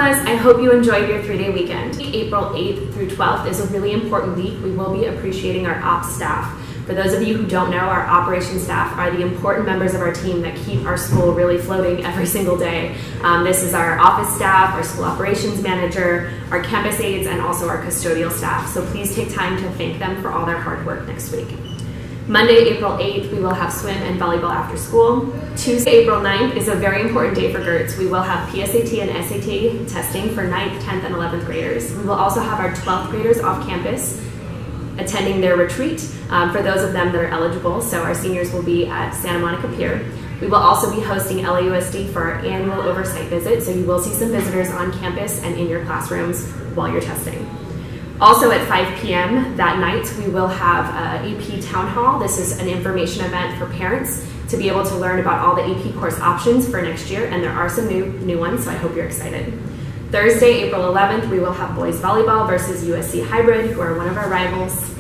Christmas. I hope you enjoyed your 3-day weekend. April 8th through 12th is a really important week. We will be appreciating our ops staff. For those of you who don't know, our operations staff are the important members of our team that keep our school really floating every single day. This is our office staff, our school operations manager, our campus aides, and also our custodial staff. So please take time to thank them for all their hard work next week. Monday, April 8th, we will have swim and volleyball after school. Tuesday, April 9th is a very important day for GERTS. We will have PSAT and SAT testing for 9th, 10th, and 11th graders. We will also have our 12th graders off campus attending their retreat for those of them that are eligible. So our seniors will be at Santa Monica Pier. We will also be hosting LAUSD for our annual oversight visit. So you will see some visitors on campus and in your classrooms while you're testing. Also at 5 p.m. that night, we will have AP Town Hall. This is an information event for parents to be able to learn about all the AP course options for next year, and there are some new ones, so I hope you're excited. Thursday, April 11th, we will have boys volleyball versus USC Hybrid, who are one of our rivals.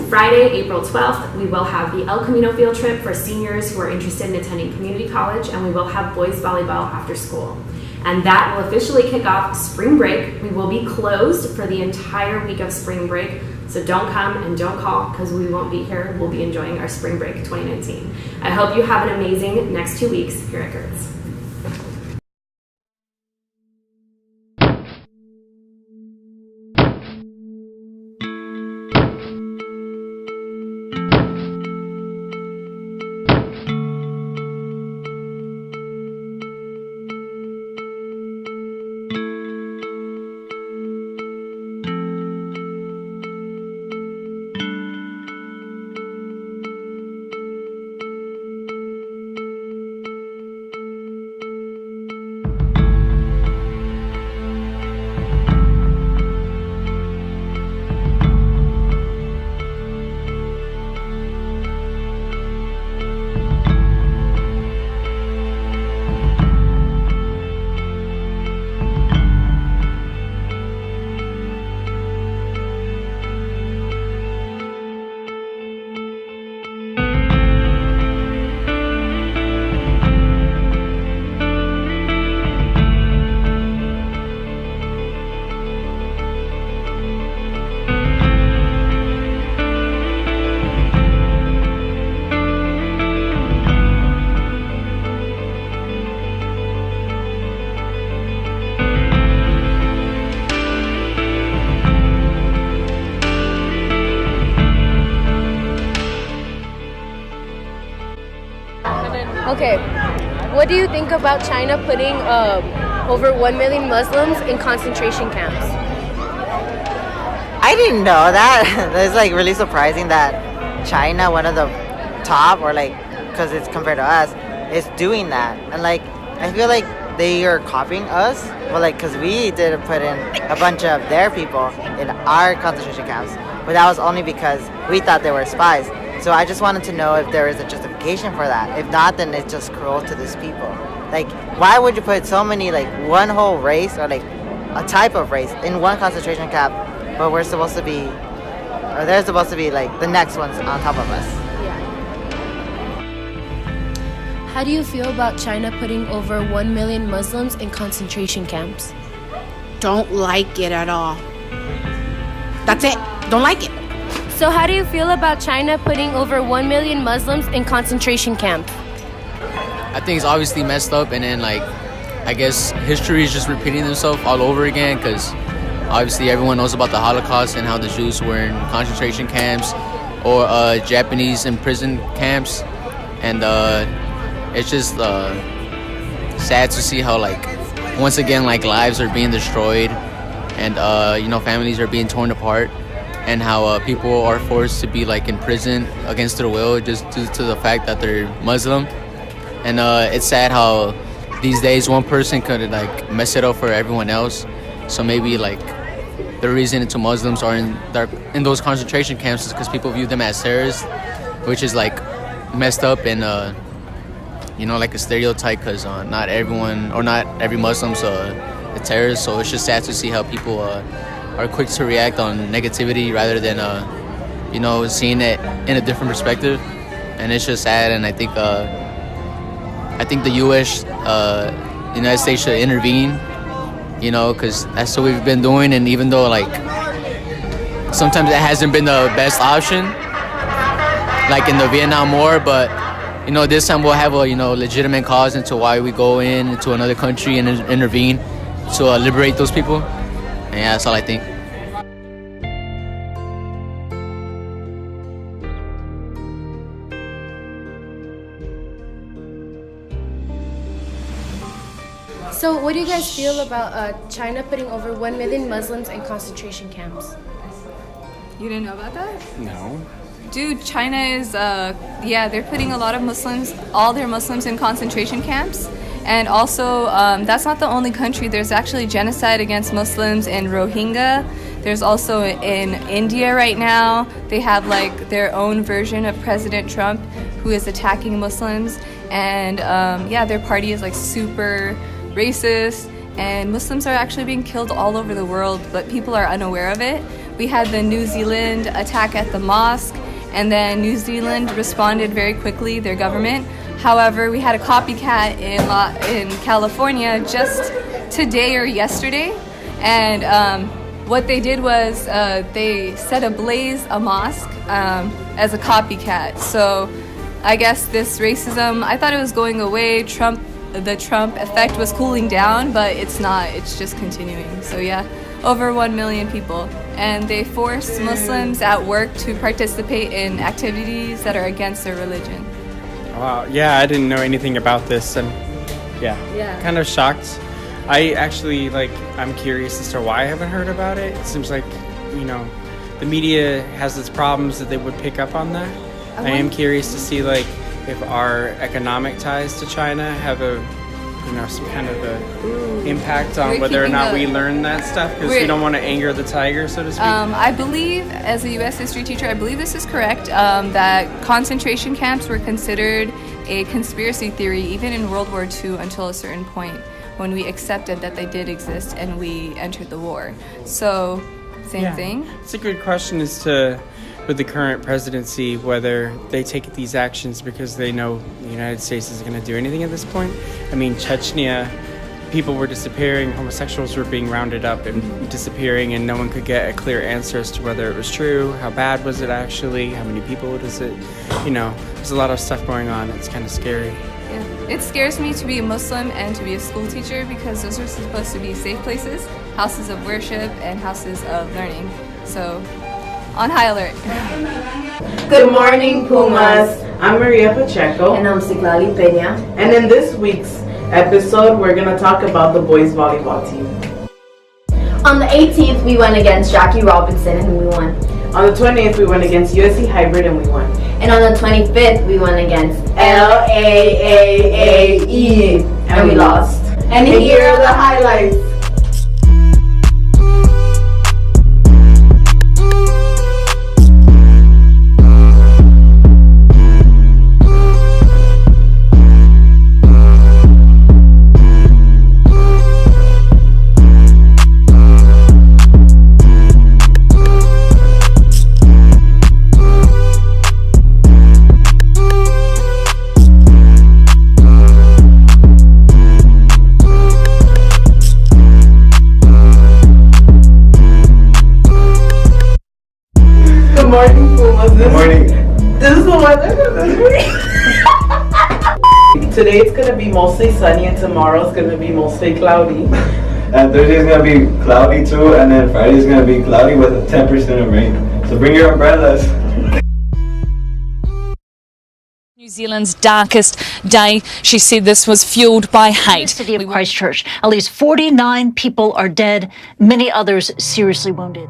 Friday, April 12th, we will have the El Camino field trip for seniors who are interested in attending community college, and we will have boys volleyball after school. And that will officially kick off spring break. We will be closed for the entire week of spring break, so don't come and don't call because we won't be here. We'll be enjoying our spring break 2019. I hope you have an amazing next 2 weeks here at GERTS. Okay, what do you think about China putting over 1 million Muslims in concentration camps? I didn't know that. It's like really surprising that China, one of the top, or like, because it's compared to us, is doing that. And like, I feel like they are copying us. Well, like, because we did put in a bunch of their people in our concentration camps, but that was only because we thought they were spies. So I just wanted to know if there is a justification for that. If not, then it's just cruel to these people. Like, why would you put so many, like, one whole race or like a type of race in one concentration camp, but we're supposed to be, or they're supposed to be like the next ones on top of us? How do you feel about China putting over 1 million Muslims in concentration camps? Don't like it at all. That's it. Don't like it. So how do you feel about China putting over 1 million Muslims in concentration camps? I think it's obviously messed up, and then like, I guess history is just repeating itself all over again, because obviously everyone knows about the Holocaust and how the Jews were in concentration camps or Japanese in prison camps, and it's just sad to see how, like, once again, like, lives are being destroyed, and families are being torn apart, and how people are forced to be like in prison against their will just due to the fact that they're Muslim. And it's sad how these days one person could like mess it up for everyone else. So maybe like the reason into Muslims are in those concentration camps is because people view them as terrorists, which is like messed up and like a stereotype, because not everyone or not every Muslim's a terrorist. So it's just sad to see how people are quick to react on negativity rather than seeing it in a different perspective. And it's just sad, and I think the United States should intervene you know, because that's what we've been doing. And even though like sometimes it hasn't been the best option, like in the Vietnam War, but you know, this time we'll have a, you know, legitimate cause into why we go into another country and intervene to liberate those people. And yeah, that's all I think. So, what do you guys feel about China putting over 1 million Muslims in concentration camps? You didn't know about that? No. Dude, China is, they're putting a lot of Muslims, all their Muslims in concentration camps. And also, that's not the only country. There's actually genocide against Muslims in Rohingya. There's also in India right now. They have like their own version of President Trump who is attacking Muslims. And their party is like super racist. And Muslims are actually being killed all over the world, but people are unaware of it. We had the New Zealand attack at the mosque, and then New Zealand responded very quickly, their government. However, we had a copycat in California just today or yesterday, and what they did was they set ablaze a mosque as a copycat. So I guess this racism, I thought it was going away. The Trump effect was cooling down, but it's not. It's just continuing. So yeah, over 1 million people. And they force Muslims at work to participate in activities that are against their religion. Wow. Yeah, I didn't know anything about this, and yeah. Kind of shocked. I actually I'm curious as to why I haven't heard about it. It seems like, you know, the media has its problems that they would pick up on that. I am curious to see if our economic ties to China have some kind of a impact on whether or not we learn that stuff, because we don't want to anger the tiger, so to speak. I believe, as a U.S. history teacher, I believe this is correct, that concentration camps were considered a conspiracy theory even in World War II until a certain point when we accepted that they did exist and we entered the war. So, same thing. It's a good question as to, with the current presidency, whether they take these actions because they know the United States isn't going to do anything at this point. I mean, Chechnya, people were disappearing, homosexuals were being rounded up and disappearing, and no one could get a clear answer as to whether it was true, how bad was it actually, how many people was it, there's a lot of stuff going on. It's kind of scary. Yeah. It scares me to be a Muslim and to be a school teacher, because those are supposed to be safe places, houses of worship and houses of learning. So, on high alert. Good morning, Pumas. I'm Maria Pacheco. And I'm Siglali Peña. And in this week's episode, we're going to talk about the boys volleyball team. On the 18th, we went against Jackie Robinson and we won. On the 20th, we went against USC Hybrid and we won. And on the 25th, we went against LAAAE and we lost. And here are the highlights. Good morning, Pumas. Good morning. This is the weather for this week. Today it's going to be mostly sunny and tomorrow it's going to be mostly cloudy. And Thursday is going to be cloudy too, and then Friday is going to be cloudy with a 10% of rain. So bring your umbrellas. New Zealand's darkest day. She said this was fueled by hate. The city of Christchurch, at least 49 people are dead, many others seriously wounded.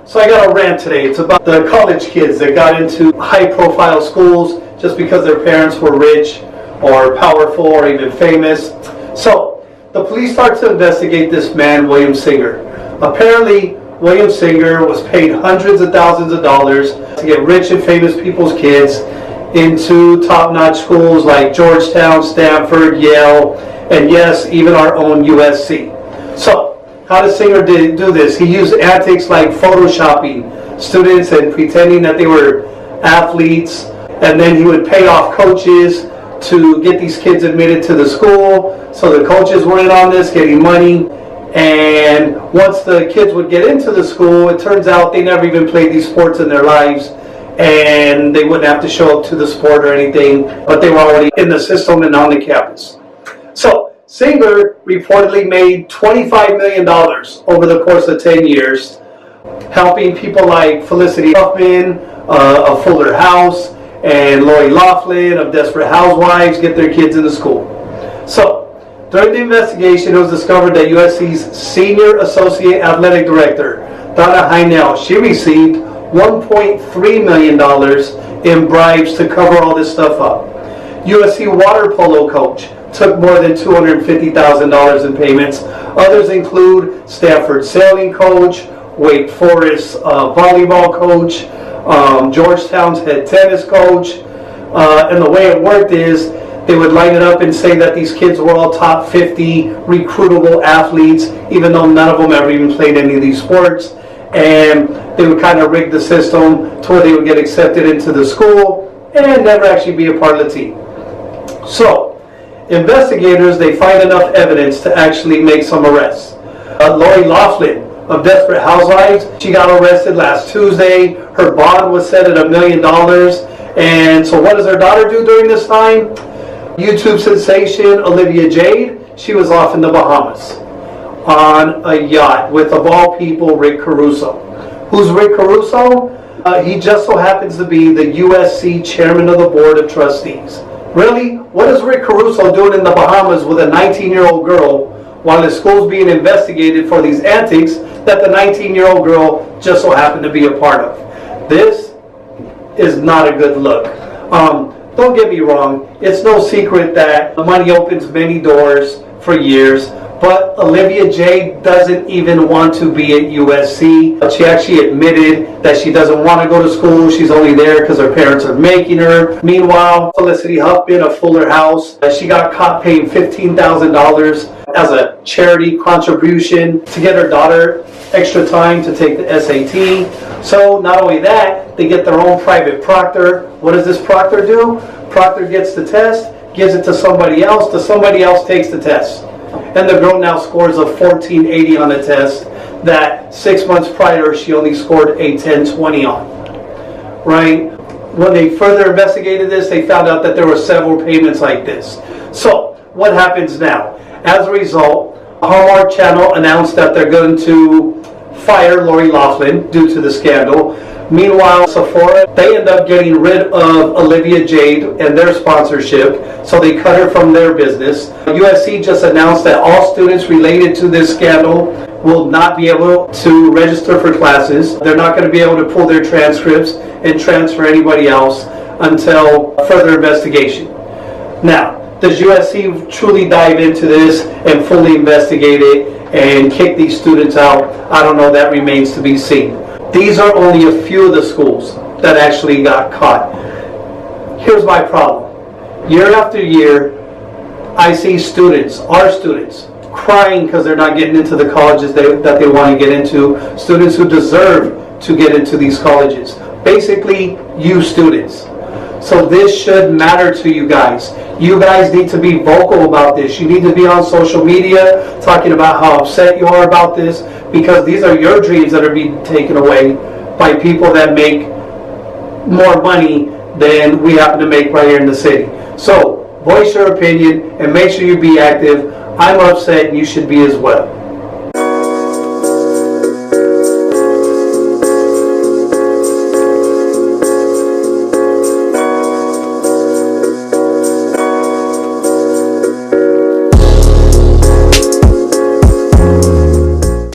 So I got a rant today. It's about the college kids that got into high-profile schools just because their parents were rich or powerful or even famous. So the police start to investigate this man, William Singer. Apparently, William Singer was paid hundreds of thousands of dollars to get rich and famous people's kids into top-notch schools like Georgetown, Stanford, Yale, and yes, even our own USC. So, how does Singer do this? He used antics like photoshopping students and pretending that they were athletes, and then he would pay off coaches to get these kids admitted to the school. So the coaches were in on this, getting money. And once the kids would get into the school, it turns out they never even played these sports in their lives, and they wouldn't have to show up to the sport or anything, but they were already in the system and on the campus. So Singer reportedly made $25 million over the course of 10 years, helping people like Felicity Huffman of Fuller House and Lori Loughlin of Desperate Housewives get their kids into school. So during the investigation, it was discovered that USC's Senior Associate Athletic Director, Donna Heinel, she received $1.3 million in bribes to cover all this stuff up. USC water polo coach took more than $250,000 in payments. Others include Stanford sailing coach, Wake Forest volleyball coach, Georgetown's head tennis coach. And the way it worked is they would line it up and say that these kids were all top 50 recruitable athletes, even though none of them ever even played any of these sports. And they would kind of rig the system to where they would get accepted into the school and never actually be a part of the team. So, investigators, they find enough evidence to actually make some arrests. Lori Loughlin of Desperate Housewives, she got arrested last Tuesday. Her bond was set at $1 million. And so what does her daughter do during this time? YouTube sensation Olivia Jade, she was off in the Bahamas on a yacht with, of all people, Rick Caruso. Who's Rick Caruso? He just so happens to be the USC chairman of the board of trustees. Really? What is Rick Caruso doing in the Bahamas with a 19-year-old girl while his school's being investigated for these antics that the 19-year-old girl just so happened to be a part of? This is not a good look. Don't get me wrong, it's no secret that the money opens many doors for years, but Olivia Jade doesn't even want to be at USC. She actually admitted that she doesn't want to go to school. She's only there because her parents are making her. Meanwhile, Felicity Huffman of Fuller House, she got caught paying $15,000 as a charity contribution to get her daughter extra time to take the SAT. So not only that, they get their own private proctor. What does this proctor do? Proctor gets the test, gives it to somebody else takes the test. And the girl now scores a 1480 on the test that 6 months prior she only scored a 1020 on. Right? When they further investigated this, they found out that there were several payments like this. So, what happens now? As a result, Hallmark Channel announced that they're going to fire Lori Loughlin due to the scandal. Meanwhile, Sephora, they end up getting rid of Olivia Jade and their sponsorship, so they cut her from their business. USC just announced that all students related to this scandal will not be able to register for classes. They're not going to be able to pull their transcripts and transfer anybody else until further investigation. Now, does USC truly dive into this and fully investigate it and kick these students out? I don't know, that remains to be seen. These are only a few of the schools that actually got caught. Here's my problem. Year after year, I see students, our students, crying because they're not getting into the colleges that they want to get into, students who deserve to get into these colleges. Basically, you students. So this should matter to you guys. You guys need to be vocal about this. You need to be on social media talking about how upset you are about this, because these are your dreams that are being taken away by people that make more money than we happen to make right here in the city. So voice your opinion and make sure you be active. I'm upset and you should be as well.